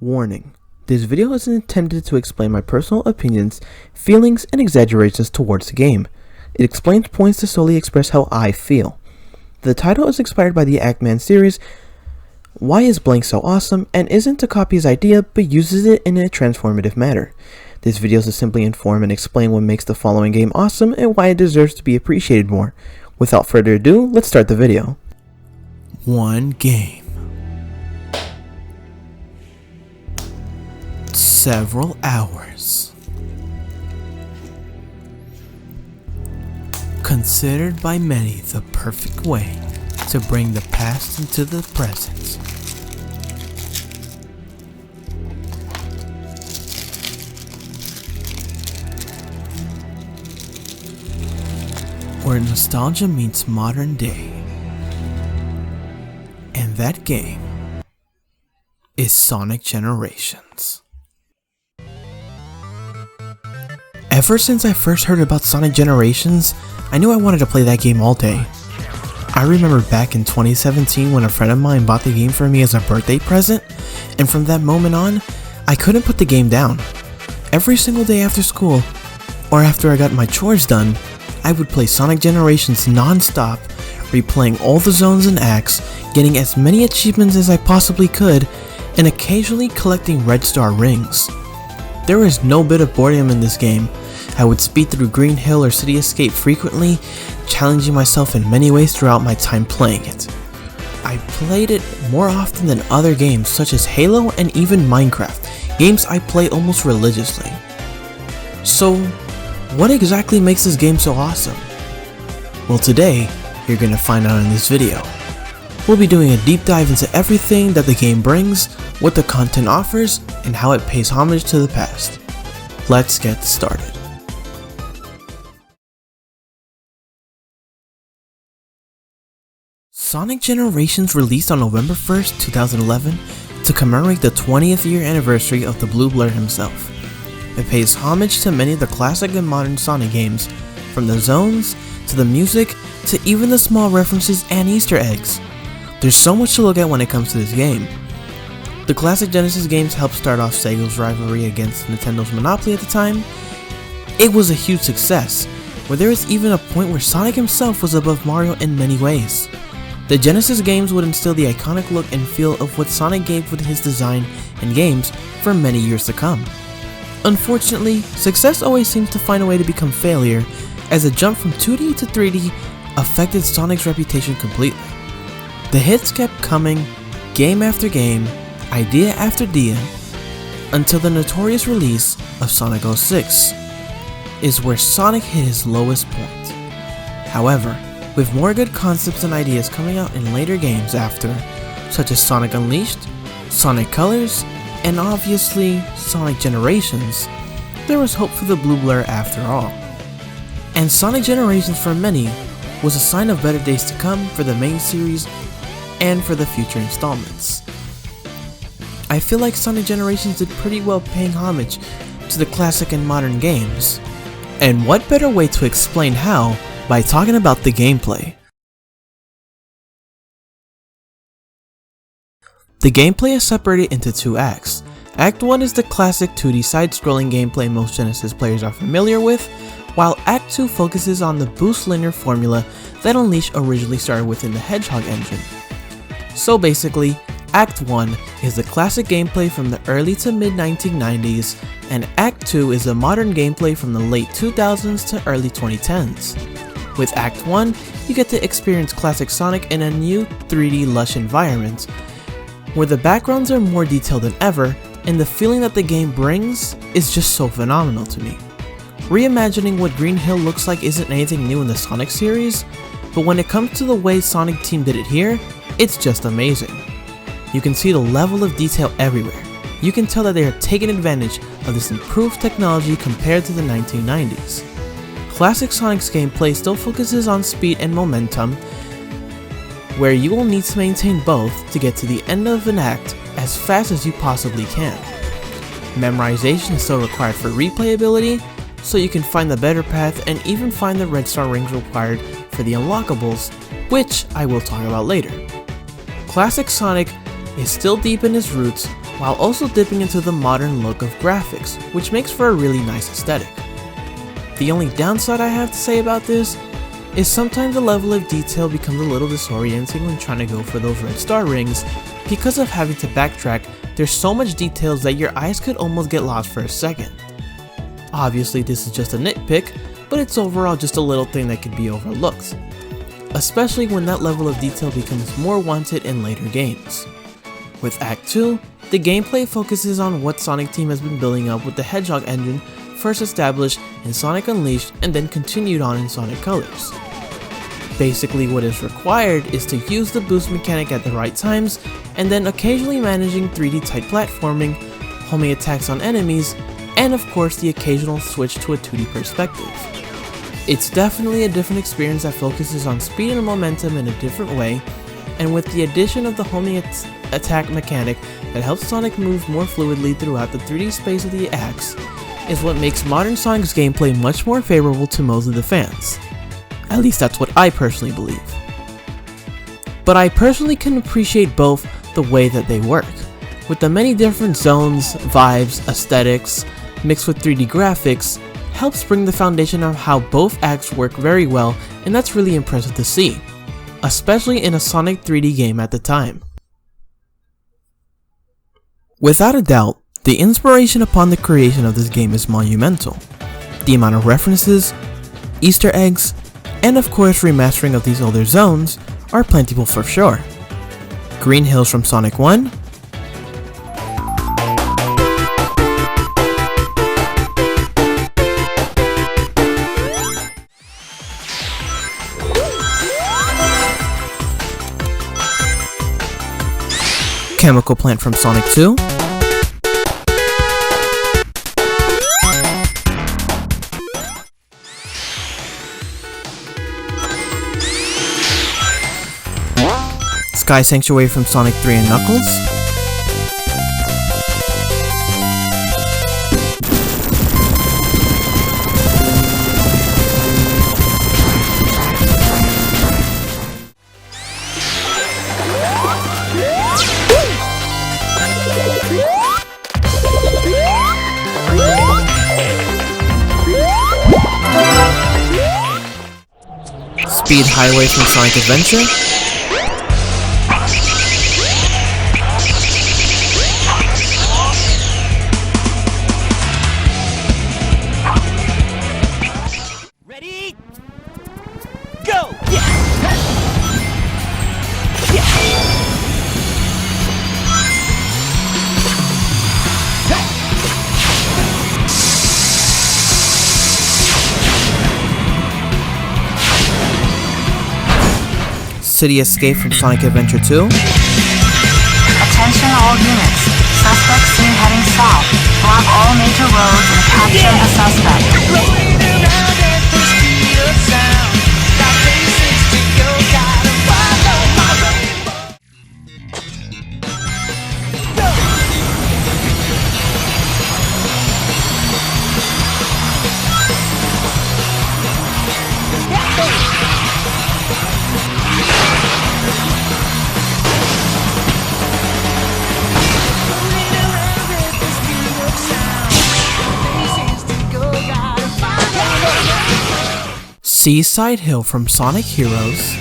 Warning: this video is intended to explain my personal opinions, feelings, and exaggerations towards the game. It explains points to solely express how I feel. The title is inspired by the Ackman series, Why is Blank So Awesome, and isn't to copy his idea, but uses it in a transformative manner. This video is to simply inform and explain what makes the following game awesome and why it deserves to be appreciated more. Without further ado, let's start the video. One game. Several hours. Considered by many the perfect way to bring the past into the present. Where nostalgia meets modern day. And that game is Sonic Generations. Ever since I first heard about Sonic Generations, I knew I wanted to play that game all day. I remember back in 2017 when a friend of mine bought the game for me as a birthday present, and from that moment on, I couldn't put the game down. Every single day after school, or after I got my chores done, I would play Sonic Generations non-stop, replaying all the zones and acts, getting as many achievements as I possibly could, and occasionally collecting red star rings. There is no bit of boredom in this game. I would speed through Green Hill or City Escape frequently, challenging myself in many ways throughout my time playing it. I played it more often than other games such as Halo and even Minecraft, games I play almost religiously. So, what exactly makes this game so awesome? Well, today, you're gonna find out in this video. We'll be doing a deep dive into everything that the game brings, what the content offers, and how it pays homage to the past. Let's get started. Sonic Generations released on November 1st, 2011 to commemorate the 20th year anniversary of the Blue Blur himself. It pays homage to many of the classic and modern Sonic games, from the zones, to the music, to even the small references and Easter eggs. There's so much to look at when it comes to this game. The classic Genesis games helped start off Sega's rivalry against Nintendo's monopoly at the time. It was a huge success, where there was even a point where Sonic himself was above Mario in many ways. The Genesis games would instill the iconic look and feel of what Sonic gave with his design and games for many years to come. Unfortunately, success always seems to find a way to become failure, as a jump from 2D to 3D affected Sonic's reputation completely. The hits kept coming, game after game, idea after idea, until the notorious release of Sonic 06 is where Sonic hit his lowest point. However, with more good concepts and ideas coming out in later games after, such as Sonic Unleashed, Sonic Colors, and obviously Sonic Generations, there was hope for the Blue Blur after all. And Sonic Generations for many was a sign of better days to come for the main series and for the future installments. I feel like Sonic Generations did pretty well paying homage to the classic and modern games. And what better way to explain how by talking about the gameplay. The gameplay is separated into two acts. Act 1 is the classic 2D side-scrolling gameplay most Genesis players are familiar with, while Act 2 focuses on the boost linear formula that Unleashed originally started within the Hedgehog engine. So basically, Act 1 is the classic gameplay from the early to mid 1990s, and Act 2 is the modern gameplay from the late 2000s to early 2010s. With Act 1, you get to experience classic Sonic in a new 3D lush environment, where the backgrounds are more detailed than ever, and the feeling that the game brings is just so phenomenal to me. Reimagining what Green Hill looks like isn't anything new in the Sonic series, but when it comes to the way Sonic Team did it here, it's just amazing. You can see the level of detail everywhere. You can tell that they are taking advantage of this improved technology compared to the 1990s. Classic Sonic's gameplay still focuses on speed and momentum, where you will need to maintain both to get to the end of an act as fast as you possibly can. Memorization is still required for replayability, so you can find the better path and even find the red star rings required for the unlockables, which I will talk about later. Classic Sonic is still deep in his roots, while also dipping into the modern look of graphics, which makes for a really nice aesthetic. The only downside I have to say about this is sometimes the level of detail becomes a little disorienting when trying to go for those red star rings. Because of having to backtrack, there's so much details that your eyes could almost get lost for a second. Obviously this is just a nitpick, but it's overall just a little thing that could be overlooked, especially when that level of detail becomes more wanted in later games. With Act 2, the gameplay focuses on what Sonic Team has been building up with the Hedgehog engine first established in Sonic Unleashed and then continued on in Sonic Colors. Basically what is required is to use the boost mechanic at the right times and then occasionally managing 3D type platforming, homing attacks on enemies, and of course the occasional switch to a 2D perspective. It's definitely a different experience that focuses on speed and momentum in a different way, and with the addition of the homing attack mechanic that helps Sonic move more fluidly throughout the 3D space of the acts, is what makes modern Sonic's gameplay much more favorable to most of the fans. At least that's what I personally believe. But I personally can appreciate both the way that they work, with the many different zones, vibes, aesthetics, mixed with 3D graphics, helps bring the foundation of how both acts work very well, and that's really impressive to see, especially in a Sonic 3D game at the time. Without a doubt, the inspiration upon the creation of this game is monumental. The amount of references, Easter eggs, and of course remastering of these older zones are plentiful for sure. Green Hills from Sonic 1, Chemical Plant from Sonic 2, Sky Sanctuary from Sonic 3 and Knuckles, Speed Highway from Sonic Adventure, Ready? Go! City Escape from Sonic Adventure 2, Attention all units. Suspect seen heading south. Block all major roads and capture the suspect. Seaside Hill from Sonic Heroes,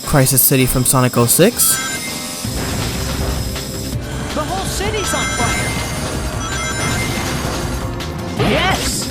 Crisis City from Sonic 06, The whole city's on fire! Yes!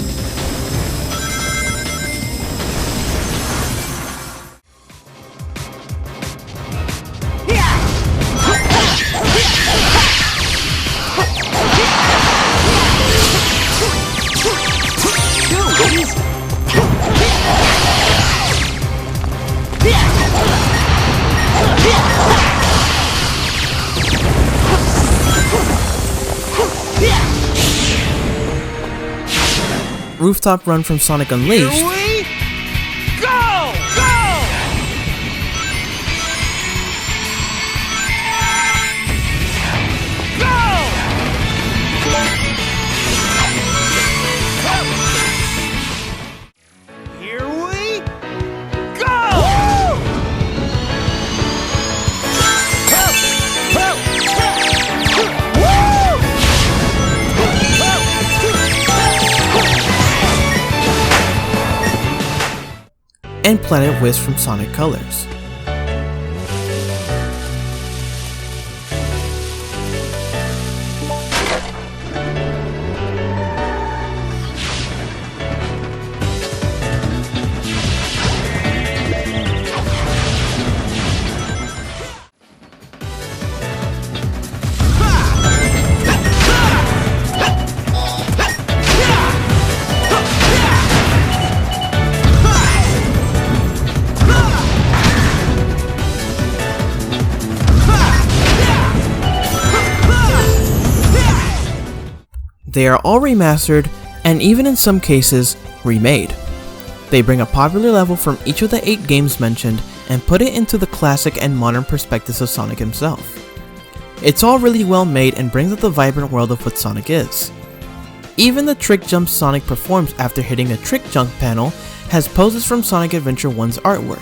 Rooftop Run from Sonic Unleashed, Here we go! Go! and Planet Whisk from Sonic Colors. They are all remastered, and even in some cases, remade. They bring a popular level from each of the 8 games mentioned and put it into the classic and modern perspectives of Sonic himself. It's all really well made and brings up the vibrant world of what Sonic is. Even the trick jump Sonic performs after hitting a trick jump panel has poses from Sonic Adventure 1's artwork.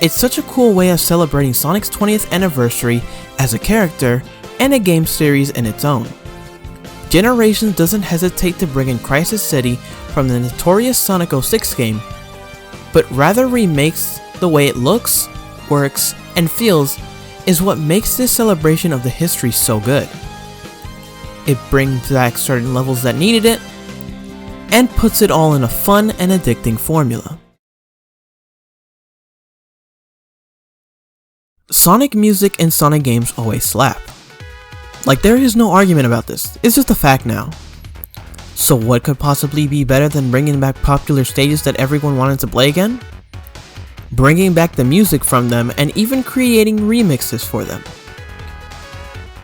It's such a cool way of celebrating Sonic's 20th anniversary as a character and a game series in its own. Generations doesn't hesitate to bring in Crisis City from the notorious Sonic 06 game, but rather remakes the way it looks, works, and feels is what makes this celebration of the history so good. It brings back certain levels that needed it, and puts it all in a fun and addicting formula. Sonic music and Sonic games always slap. Like, there is no argument about this, it's just a fact now. So what could possibly be better than bringing back popular stages that everyone wanted to play again? Bringing back the music from them and even creating remixes for them.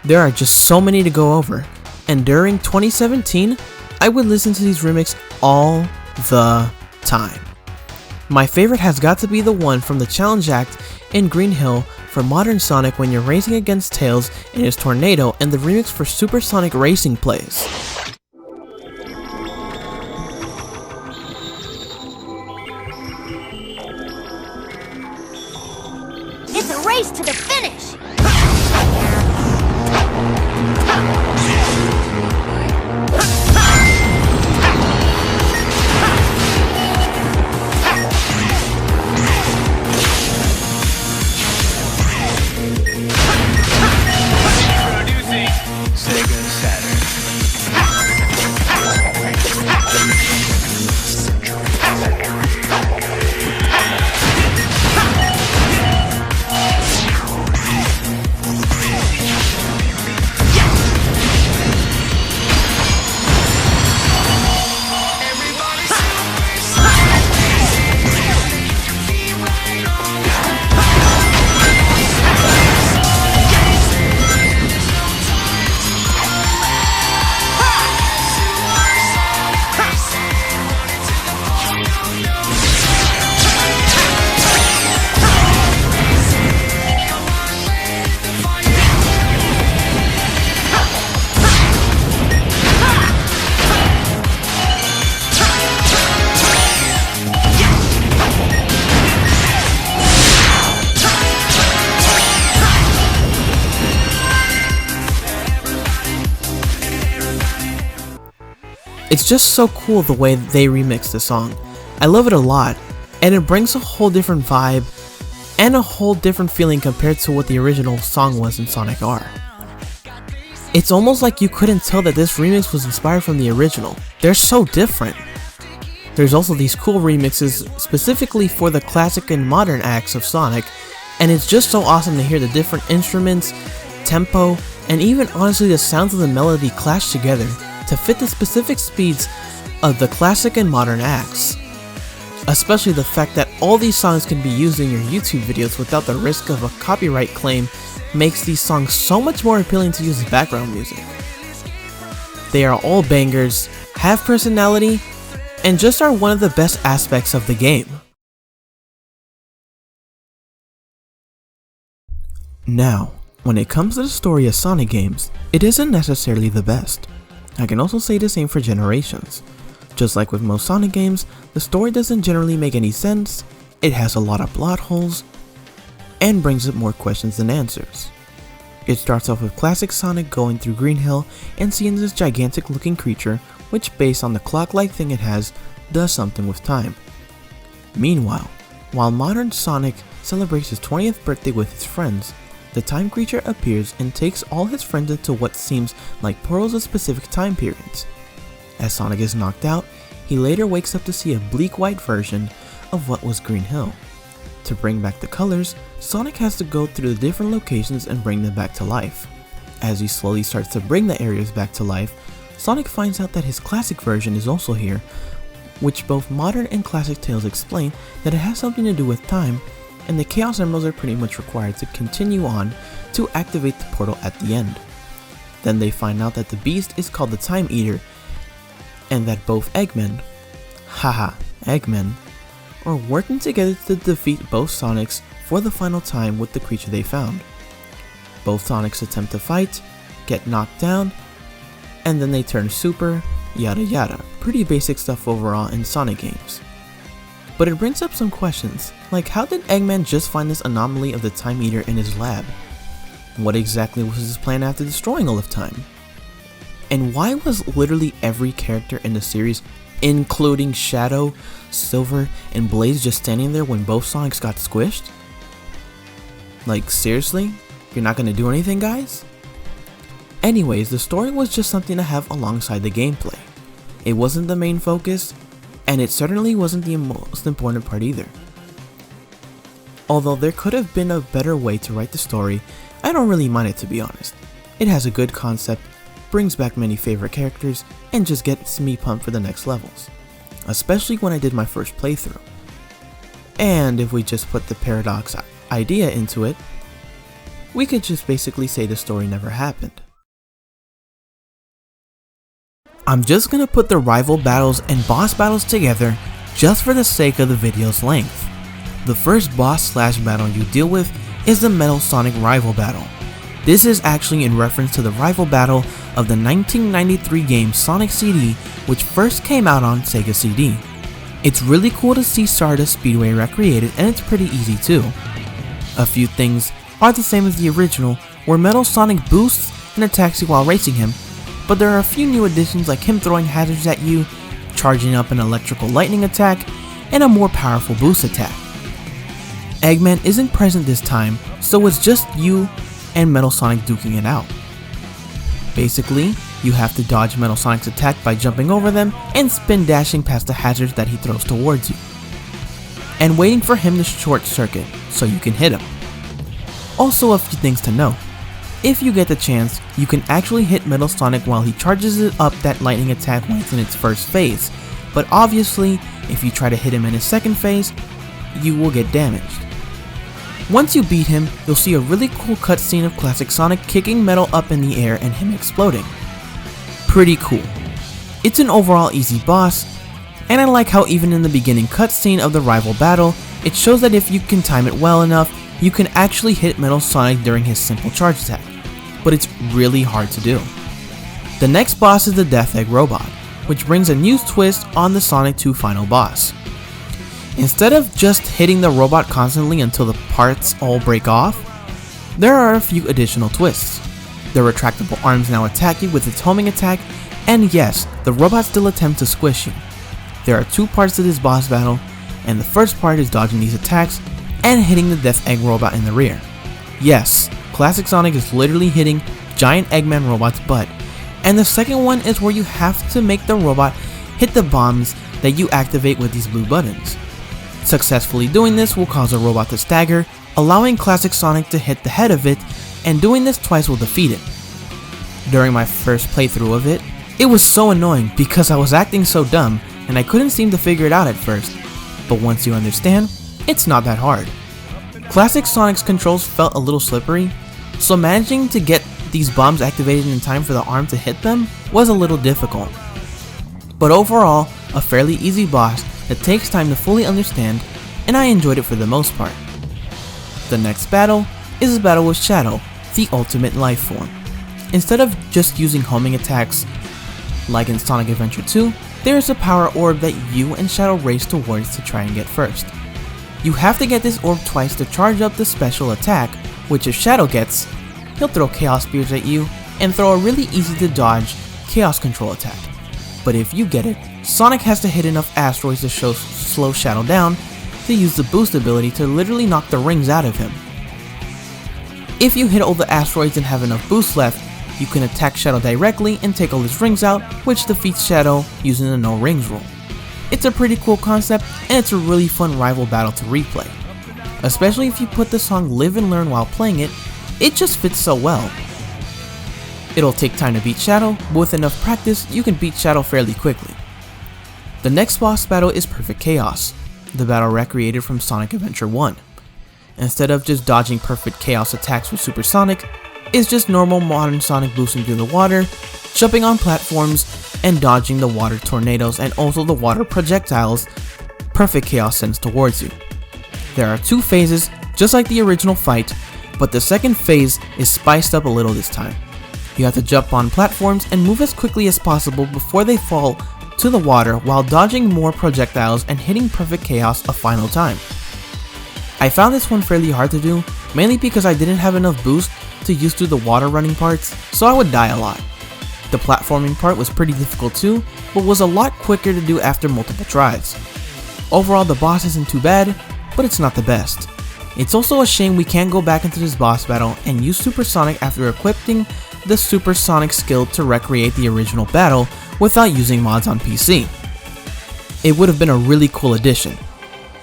There are just so many to go over, and during 2017, I would listen to these remixes all the time. My favorite has got to be the one from the Challenge Act in Green Hill for Modern Sonic when you're racing against Tails in his Tornado, and the remix for Super Sonic Racing plays. It's a race to the finish! SEGA Saturn. It's just so cool the way they remix the song. I love it a lot, and it brings a whole different vibe and a whole different feeling compared to what the original song was in Sonic R. It's almost like you couldn't tell that this remix was inspired from the original. They're so different. There's also these cool remixes specifically for the classic and modern acts of Sonic, and it's just so awesome to hear the different instruments, tempo, and even honestly the sounds of the melody clash together to fit the specific speeds of the classic and modern acts. Especially the fact that all these songs can be used in your YouTube videos without the risk of a copyright claim makes these songs so much more appealing to use as background music. They are all bangers, have personality, and just are one of the best aspects of the game. Now, when it comes to the story of Sonic games, it isn't necessarily the best. I can also say the same for Generations. Just like with most Sonic games, the story doesn't generally make any sense, it has a lot of plot holes, and brings up more questions than answers. It starts off with classic Sonic going through Green Hill and seeing this gigantic looking creature, which based on the clock-like thing it has, does something with time. Meanwhile, While modern Sonic celebrates his 20th birthday with his friends, the time creature appears and takes all his friends into what seems like portals of specific time periods. As Sonic is knocked out, he later wakes up to see a bleak white version of what was Green Hill. To bring back the colors, Sonic has to go through the different locations and bring them back to life. As he slowly starts to bring the areas back to life, Sonic finds out that his classic version is also here, which both modern and classic tales explain that it has something to do with time, and the Chaos Emeralds are pretty much required to continue on to activate the portal at the end. Then they find out that the beast is called the Time Eater, and that both Eggmen, Eggmen, are working together to defeat both Sonics for the final time with the creature they found. Both Sonics attempt to fight, get knocked down, and then they turn super, yada yada. Pretty basic stuff overall in Sonic games. But it brings up some questions, like how did Eggman just find this anomaly of the Time Eater in his lab? What exactly was his plan after destroying all of time? And why was literally every character in the series, including Shadow, Silver, and Blaze, just standing there when both Sonics got squished? Like, seriously? You're not gonna do anything, guys? Anyways, the story was just something to have alongside the gameplay. It wasn't the main focus, and it certainly wasn't the most important part either. Although there could have been a better way to write the story, I don't really mind it, to be honest. It has a good concept, brings back many favorite characters, and just gets me pumped for the next levels. Especially when I did my first playthrough. And if we just put the paradox idea into it, we could just basically say the story never happened. I'm just gonna put the rival battles and boss battles together just for the sake of the video's length. The first boss / battle you deal with is the Metal Sonic rival battle. This is actually in reference to the rival battle of the 1993 game Sonic CD, which first came out on SEGA CD. It's really cool to see Stardust Speedway recreated, and it's pretty easy too. A few things are the same as the original, where Metal Sonic boosts and attacks you while racing him, but there are a few new additions like him throwing hazards at you, charging up an electrical lightning attack, and a more powerful boost attack. Eggman isn't present this time, so it's just you and Metal Sonic duking it out. Basically, you have to dodge Metal Sonic's attack by jumping over them and spin dashing past the hazards that he throws towards you, and waiting for him to short circuit so you can hit him. Also, a few things to know. If you get the chance, you can actually hit Metal Sonic while he charges it up that lightning attack when it's in its first phase, but obviously, if you try to hit him in his second phase, you will get damaged. Once you beat him, you'll see a really cool cutscene of classic Sonic kicking Metal up in the air and him exploding. Pretty cool. It's an overall easy boss, and I like how even in the beginning cutscene of the rival battle, it shows that if you can time it well enough, you can actually hit Metal Sonic during his simple charge attack, but it's really hard to do. The next boss is the Death Egg Robot, which brings a new twist on the Sonic 2 final boss. Instead of just hitting the robot constantly until the parts all break off, there are a few additional twists. The retractable arms now attack you with its homing attack, and yes, the robot still attempts to squish you. There are two parts to this boss battle, and the first part is dodging these attacks and hitting the Death Egg Robot in the rear. Yes, classic Sonic is literally hitting giant Eggman robot's butt, and the second one is where you have to make the robot hit the bombs that you activate with these blue buttons. Successfully doing this will cause a robot to stagger, allowing classic Sonic to hit the head of it, and doing this twice will defeat it. During my first playthrough of it, it was so annoying because I was acting so dumb and I couldn't seem to figure it out at first, but once you understand, it's not that hard. Classic Sonic's controls felt a little slippery, so managing to get these bombs activated in time for the arm to hit them was a little difficult. But overall, a fairly easy boss that takes time to fully understand, and I enjoyed it for the most part. The next battle is a battle with Shadow, the ultimate life form. Instead of just using homing attacks like in Sonic Adventure 2, there is a power orb that you and Shadow race towards to try and get first. You have to get this orb twice to charge up the special attack, which if Shadow gets, he'll throw Chaos Spears at you and throw a really easy to dodge Chaos Control attack. But if you get it, Sonic has to hit enough asteroids to slow Shadow down, to use the boost ability to literally knock the rings out of him. If you hit all the asteroids and have enough boost left, you can attack Shadow directly and take all his rings out, which defeats Shadow using the no rings rule. It's a pretty cool concept, and it's a really fun rival battle to replay. Especially if you put the song Live and Learn while playing it, it just fits so well. It'll take time to beat Shadow, but with enough practice, you can beat Shadow fairly quickly. The next boss battle is Perfect Chaos, the battle recreated from Sonic Adventure 1. Instead of just dodging Perfect Chaos attacks with Super Sonic, it's just normal modern Sonic boosting through the water, jumping on platforms, and dodging the water tornadoes and also the water projectiles Perfect Chaos sends towards you. There are 2 phases, just like the original fight, but the second phase is spiced up a little this time. You have to jump on platforms and move as quickly as possible before they fall to the water while dodging more projectiles and hitting Perfect Chaos a final time. I found this one fairly hard to do, mainly because I didn't have enough boost to use through the water running parts, so I would die a lot. The platforming part was pretty difficult too, but was a lot quicker to do after multiple tries. Overall, the boss isn't too bad, but it's not the best. It's also a shame we can't go back into this boss battle and use Super Sonic after equipping the Super Sonic skill to recreate the original battle without using mods on PC. It would have been a really cool addition.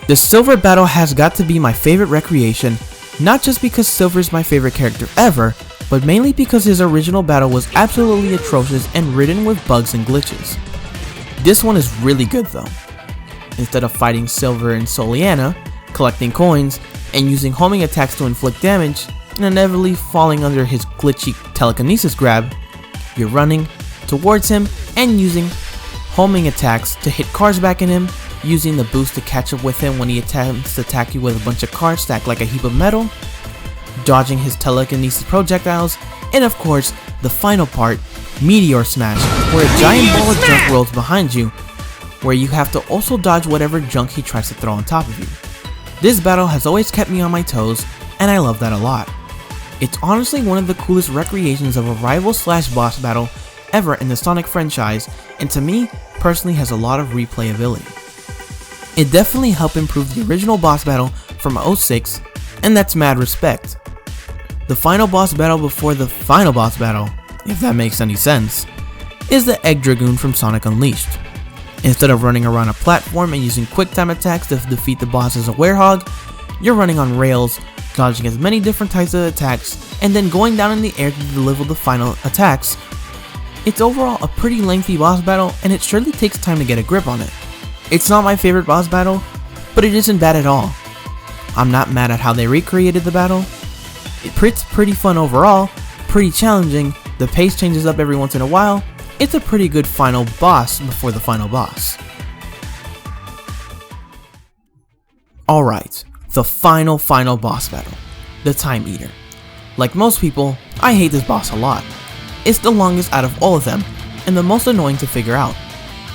The Silver battle has got to be my favorite recreation, not just because Silver is my favorite character ever, but mainly because his original battle was absolutely atrocious and ridden with bugs and glitches. This one is really good though. Instead of fighting Silver and Soliana, collecting coins, and using homing attacks to inflict damage, and inevitably falling under his glitchy telekinesis grab, you're running towards him and using homing attacks to hit cars back in him, using the boost to catch up with him when he attempts to attack you with a bunch of cars stacked like a heap of metal, dodging his telekinesis projectiles, and of course, the final part, Meteor Smash, where a giant ball of junk rolls behind you, where you have to also dodge whatever junk he tries to throw on top of you. This battle has always kept me on my toes, and I love that a lot. It's honestly one of the coolest recreations of a rival slash boss battle ever in the Sonic franchise, and to me, personally has a lot of replayability. It definitely helped improve the original boss battle from 06, and that's mad respect. The final boss battle before the final boss battle, if that makes any sense, is the Egg Dragoon from Sonic Unleashed. Instead of running around a platform and using quick time attacks to defeat the boss as a werehog, you're running on rails, dodging as many different types of attacks, and then going down in the air to deliver the final attacks. It's overall a pretty lengthy boss battle, and it surely takes time to get a grip on it. It's not my favorite boss battle, but it isn't bad at all. I'm not mad at how they recreated the battle. It's pretty fun overall, pretty challenging, the pace changes up every once in a while. It's a pretty good final boss before the final boss. Alright, the final boss battle, the Time Eater. Like most people, I hate this boss a lot. It's the longest out of all of them, and the most annoying to figure out.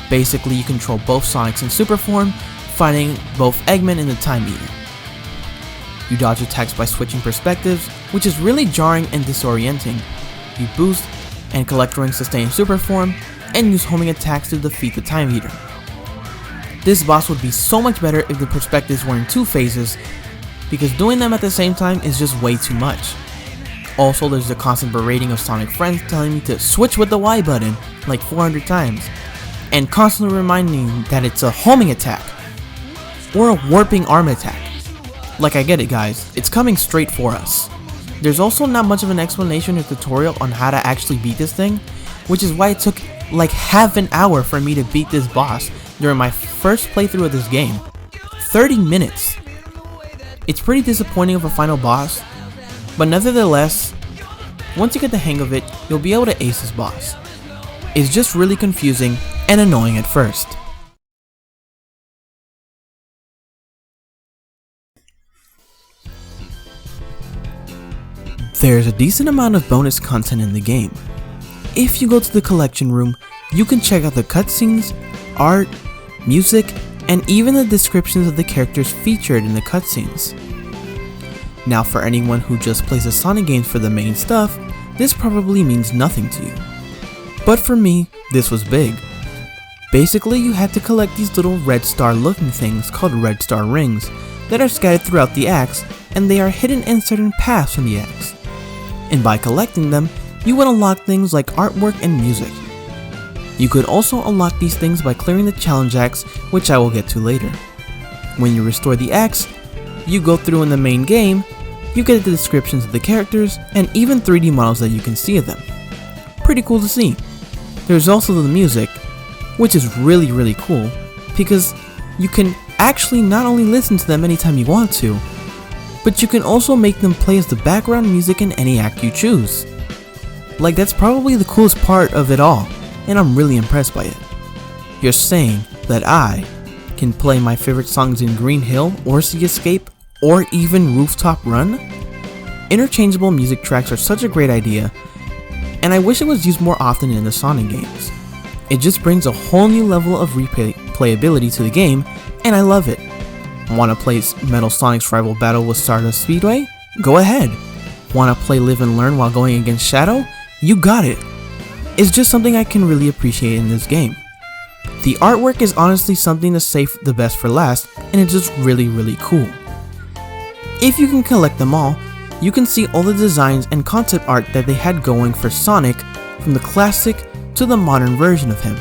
Basically, you control both Sonics in super form, fighting both Eggman and the Time Eater. You dodge attacks by switching perspectives, which is really jarring and disorienting. You boost and collect rings to stay in super form, and use homing attacks to defeat the Time Eater. This boss would be so much better if the perspectives were in 2 phases, because doing them at the same time is just way too much. Also, there's the constant berating of Sonic friends telling me to switch with the Y button like 400 times, and constantly reminding me that it's a homing attack, or a warping arm attack. Like, I get it guys, it's coming straight for us. There's also not much of an explanation or tutorial on how to actually beat this thing, which is why it took like half an hour for me to beat this boss during my first playthrough of this game. 30 minutes. It's pretty disappointing of a final boss, but nevertheless, once you get the hang of it, you'll be able to ace this boss. It's just really confusing and annoying at first. There's a decent amount of bonus content in the game. If you go to the collection room, you can check out the cutscenes, art, music, and even the descriptions of the characters featured in the cutscenes. Now for anyone who just plays the Sonic games for the main stuff, this probably means nothing to you. But for me, this was big. Basically, you had to collect these little red star looking things called red star rings that are scattered throughout the acts, and they are hidden in certain paths from the acts. And by collecting them, you would unlock things like artwork and music. You could also unlock these things by clearing the challenge acts, which I will get to later. When you restore the acts, you go through in the main game, you get the descriptions of the characters, and even 3D models that you can see of them. Pretty cool to see. There's also the music, which is really cool, because you can actually not only listen to them anytime you want to, but you can also make them play as the background music in any act you choose. Like, that's probably the coolest part of it all, and I'm really impressed by it. You're saying that I can play my favorite songs in Green Hill, or Sea Escape, or even Rooftop Run? Interchangeable music tracks are such a great idea, and I wish it was used more often in the Sonic games. It just brings a whole new level of replayability to the game, and I love it. Wanna play Metal Sonic's rival battle with Stardust Speedway? Go ahead. Wanna play Live and Learn while going against Shadow? You got it. It's just something I can really appreciate in this game. The artwork is honestly something to save the best for last, and it's just really cool. If you can collect them all, you can see all the designs and concept art that they had going for Sonic from the classic to the modern version of him.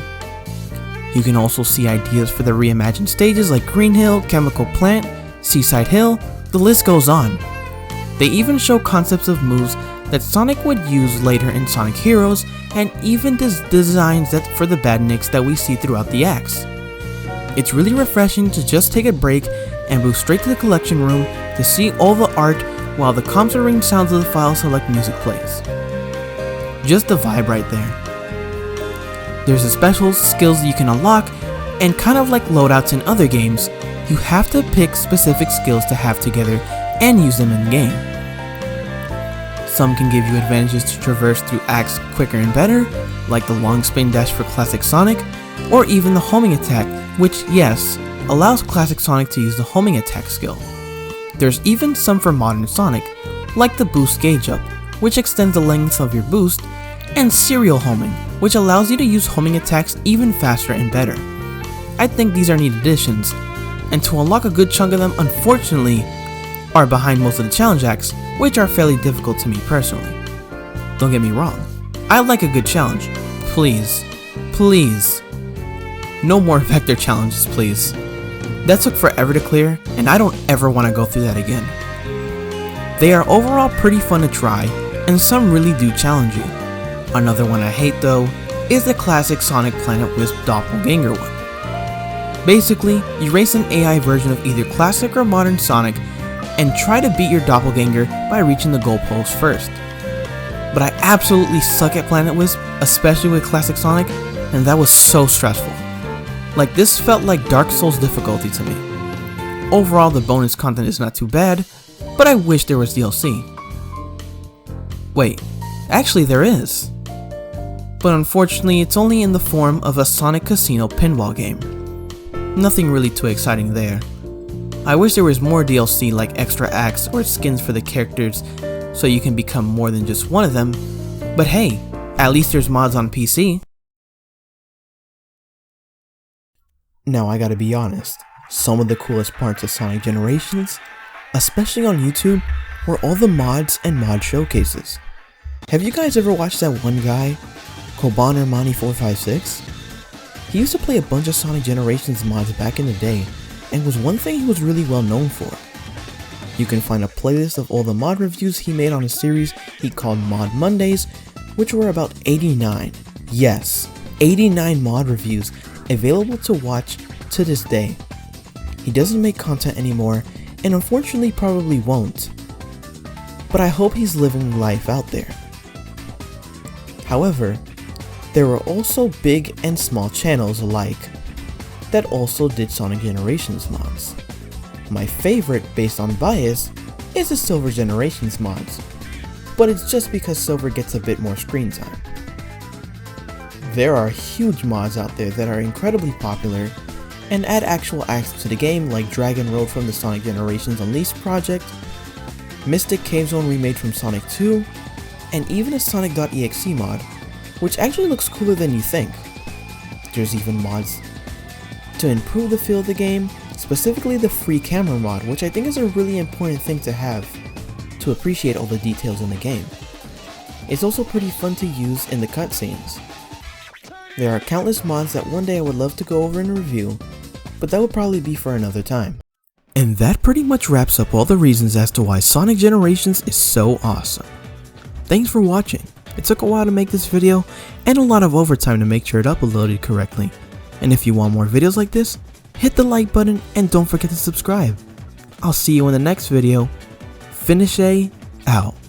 You can also see ideas for the reimagined stages like Green Hill, Chemical Plant, Seaside Hill, the list goes on. They even show concepts of moves that Sonic would use later in Sonic Heroes, and even designs that for the badniks that we see throughout the acts. It's really refreshing to just take a break and move straight to the collection room to see all the art while the console ring sounds of the file select music plays. Just the vibe right there. There's the special skills you can unlock, and kind of like loadouts in other games, you have to pick specific skills to have together and use them in game. Some can give you advantages to traverse through acts quicker and better, like the long spin dash for Classic Sonic, or even the homing attack, which, yes, allows Classic Sonic to use the homing attack skill. There's even some for modern Sonic, like the boost gauge up, which extends the length of your boost, and serial homing, which allows you to use homing attacks even faster and better. I think these are neat additions, and to unlock a good chunk of them, unfortunately, are behind most of the challenge acts, which are fairly difficult to me personally. Don't get me wrong, I like a good challenge. Please, no more vector challenges, please. That took forever to clear, and I don't ever want to go through that again. They are overall pretty fun to try, and some really do challenge you. Another one I hate though, is the classic Sonic Planet Wisp Doppelganger one. Basically, you race an AI version of either classic or modern Sonic, and try to beat your doppelganger by reaching the goalpost first. But I absolutely suck at Planet Wisp, especially with Classic Sonic, and that was so stressful. Like, this felt like Dark Souls difficulty to me. Overall, the bonus content is not too bad, but I wish there was DLC. Wait, actually there is. But unfortunately, it's only in the form of a Sonic Casino pinball game. Nothing really too exciting there. I wish there was more DLC like extra acts or skins for the characters so you can become more than just one of them, but hey, at least there's mods on PC. Now I gotta be honest, some of the coolest parts of Sonic Generations, especially on YouTube, were all the mods and mod showcases. Have you guys ever watched that one guy, Kobanermani456? He used to play a bunch of Sonic Generations mods back in the day, and was one thing he was really well known for. You can find a playlist of all the mod reviews he made on a series he called Mod Mondays, which were about 89, yes, 89 mod reviews available to watch to this day. He doesn't make content anymore, and unfortunately probably won't, but I hope he's living life out there. However, there were also big and small channels alike that also did Sonic Generations mods. My favorite, based on bias, is the Silver Generations mods, but it's just because Silver gets a bit more screen time. There are huge mods out there that are incredibly popular and add actual acts to the game, like Dragon Road from the Sonic Generations Unleashed project, Mystic Cave Zone remade from Sonic 2, and even a Sonic.exe mod, which actually looks cooler than you think. There's even mods to improve the feel of the game, specifically the free camera mod, which I think is a really important thing to have to appreciate all the details in the game. It's also pretty fun to use in the cutscenes. There are countless mods that one day I would love to go over and review, but that would probably be for another time. And that pretty much wraps up all the reasons as to why Sonic Generations is so awesome. Thanks for watching. It took a while to make this video and a lot of overtime to make sure it uploaded correctly. And if you want more videos like this, hit the like button and don't forget to subscribe. I'll see you in the next video. Finish A out.